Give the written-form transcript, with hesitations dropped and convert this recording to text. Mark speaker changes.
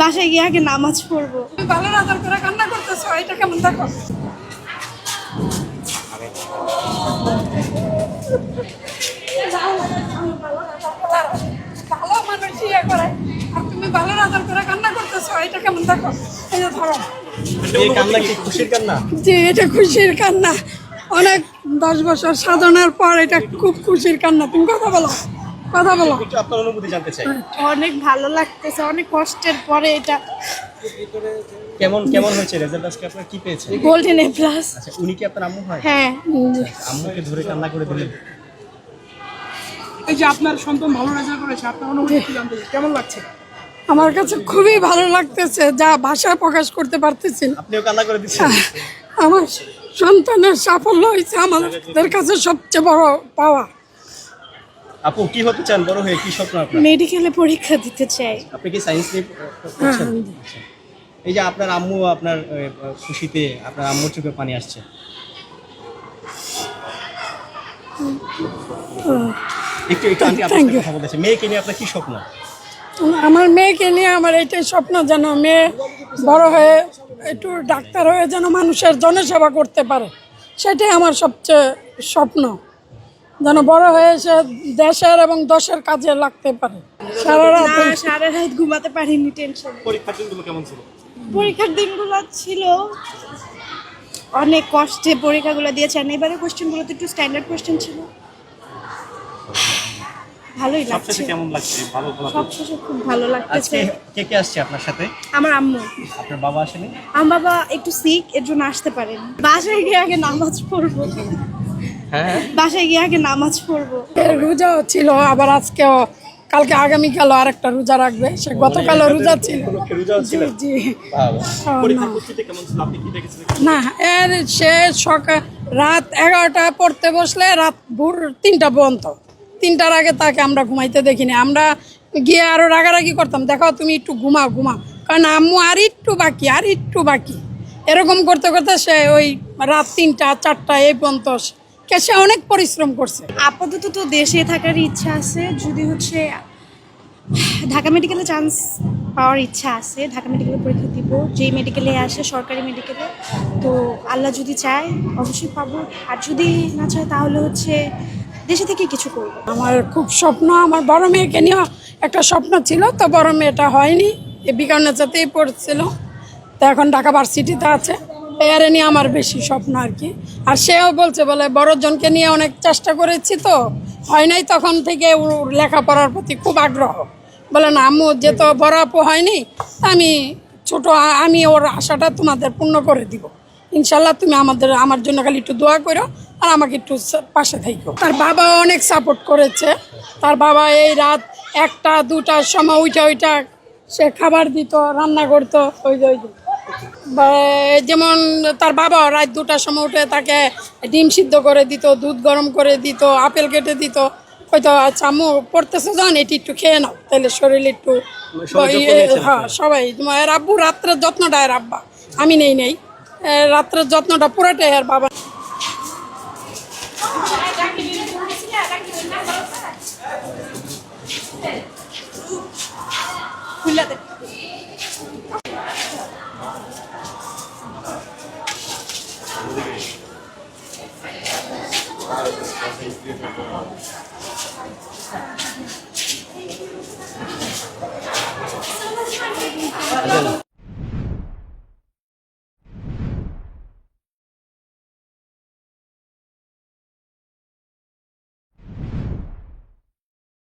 Speaker 1: বাসায় গিয়ে আগে নামাজ পড়বো।
Speaker 2: ভালো রাজার করে কান্না করতেছো, এটা কেমন দেখো? ভালো মানুষ ইয়ে করে আর তুমি ভালো রাজার করে কান্না করতেছো, এটা কেমন দেখো? এই যে ধরো,
Speaker 3: এই কান্না কি খুশির কান্না?
Speaker 2: যে এটা খুশির কান্না। অনেক 10 বছর সাধনার পর এটা খুব খুশির কান্না। তুমি কথা বলো, কথা বলো।
Speaker 3: একটু আপনার অনুভূতি জানতে চাই।
Speaker 1: অনেক ভালো লাগতেছে, অনেক কষ্টের পরে এটা।
Speaker 3: কেমন কেমন হয়েছে রেজাল্ট? আজকে আপনার কি পেয়েছেন?
Speaker 1: Golden A plus.
Speaker 3: আচ্ছা, উনি কি আপনার আম্মু হয়?
Speaker 1: হ্যাঁ।
Speaker 3: আম্মুকে ধরে কান্না করে দিলেন।
Speaker 4: এই যে আপনার সন্তান ভালো রেজাল্ট করেছে, আপনার অনুভূতি জানতে চাই, কেমন লাগছে?
Speaker 2: আমার কাছে খুবই ভালো লাগতেছে, যা ভাষায় প্রকাশ করতে পারতেছি না।
Speaker 3: আপনিও কান্না করে দিচ্ছেন?
Speaker 2: আমার সন্তানের সাফল্য হয়েছে আমাদের কাছে সবচেয়ে বড় পাওয়া।
Speaker 3: আপু কি হতে চান বড় হয়ে? কি স্বপ্ন আপনার?
Speaker 1: মেডিকেলে পরীক্ষা দিতে চাই।
Speaker 3: আপনি কি সায়েন্স নিয়ে পড়ছেন? এই যে আপনার আম্মু আপনার খুশিতে আপনার আম্মুর চোখে পানি আসছে। একটু একটু আন্টি আপনার সাথে কথা বলতেছে। মেয়েকে নিয়ে আপনার কি স্বপ্ন?
Speaker 2: আমার মেয়েকে নিয়ে আমার এইটাই স্বপ্ন, যেন মেয়ে বড় হয়ে একটু ডাক্তার হয়ে যেন মানুষের জনসেবা করতে পারে। সেটাই আমার সবচেয়ে স্বপ্ন, যেন বড় হয়ে সে দেশের এবং দশের কাজে লাগতে পারে।
Speaker 1: সারা রাত ঘুমাতে পারিনি টেনশন।
Speaker 3: পরীক্ষার দিনগুলো কেমন ছিল?
Speaker 1: পরীক্ষার দিনগুলো ছিল অনেক কষ্টে, পরীক্ষাগুলো দিয়েছেন। এবারে কোশ্চেনগুলো তো একটু স্ট্যান্ডার্ড কোশ্চেন ছিল, ভালোই লাগছে।
Speaker 3: সবশেষে কেমন লাগছে? ভালো ফলাফল?
Speaker 1: সবশেষে খুব ভালো লাগতেছে।
Speaker 3: আজকে কে কে আসছে আপনার সাথে?
Speaker 1: আমার আম্মু।
Speaker 3: আপনার বাবা আসেনি?
Speaker 1: আমার বাবা একটু সিক, এর জন্য আসতে পারেন। বাসায় গিয়ে আগে নামাজ পড়বো।
Speaker 3: হ্যাঁ,
Speaker 1: বাসায় গিয়ে আগে নামাজ পড়বো।
Speaker 2: রোজাও ছিল, আবার আজকেও, কালকে আগামীকালও আরেকটা রোজা রাখবে। সে গতকালও রোজা ছিল।
Speaker 3: রোজাও ছিল?
Speaker 2: জি।
Speaker 3: পরীক্ষার প্রস্তুতি কেমন ছিল? আপনি কি দেখেছেন?
Speaker 2: না, এর সে সকাল রাত 11টা পড়তে বসলে রাত ভোর 3টা পর্যন্ত। 3টার আগে তাকে আমরা ঘুমাইতে দেখিনি। আমরা গিয়ে আরও রাগারাগি করতাম, দেখো তুমি একটু ঘুমাও ঘুমাও, কারণ আম্মু আর একটু বাকি, আর একটু বাকি, এরকম করতে করতে সে ওই রাত 3টা 4টা এই পর্যন্ত সে অনেক পরিশ্রম করছে।
Speaker 1: আপাতত তো দেশে থাকার ইচ্ছা আছে, যদি হচ্ছে ঢাকা মেডিকেলে চান্স পাওয়ার ইচ্ছা আছে। ঢাকা মেডিকেলে পরীক্ষা দিব, যেই মেডিকেলে আসে সরকারি মেডিকেলে। তো আল্লাহ যদি চায় অবশ্যই পাবো, আর যদি না চায় তাহলে হচ্ছে দেশে থেকে কিছু করবো।
Speaker 2: আমার খুব স্বপ্ন, আমার বড় মেয়েকে নিয়েও একটা স্বপ্ন ছিল, তো বড় মেয়েটা হয়নি, এই বিকারণেতেই পড়ছিল, তো এখন ঢাকা ভার্সিটিতে আছে। এর নিয়ে আমার বেশি স্বপ্ন আর কি। আর সেও বলছে, বলে বড়জনকে নিয়ে অনেক চেষ্টা করেছি তো হয় নাই, তখন থেকে ওর লেখাপড়ার প্রতি খুব আগ্রহ। বলে না আম্মু, যে তো বড় আপু হয়নি, আমি ছোট, আমি ওর আশাটা তোমাদের পূর্ণ করে দিব ইনশাল্লাহ। তুমি আমার জন্য খালি একটু দোয়া করো আর আমাকে একটু পাশে থাকো। তার বাবা অনেক সাপোর্ট করেছে। তার বাবা এই রাত 1টা 2টার সময় ওইটা সে খাবার দিত, রান্না করতো। ওই যে যেমন তার বাবা রাত 2টার সময় উঠে তাকে ডিম সিদ্ধ করে দিত, দুধ গরম করে দিত, আপেল কেটে দিত। হয়তো আচ্ছা আম্মু পড়তেছে যখন এটি একটু খেয়ে নাও, তাহলে শরীর একটু। হ্যাঁ, সবাই তোমার আব্বু রাত্রের যত্নটা এর আব্বা, আমি নেই রাত্রের যত্নটা পুরাটাই আর বাবা।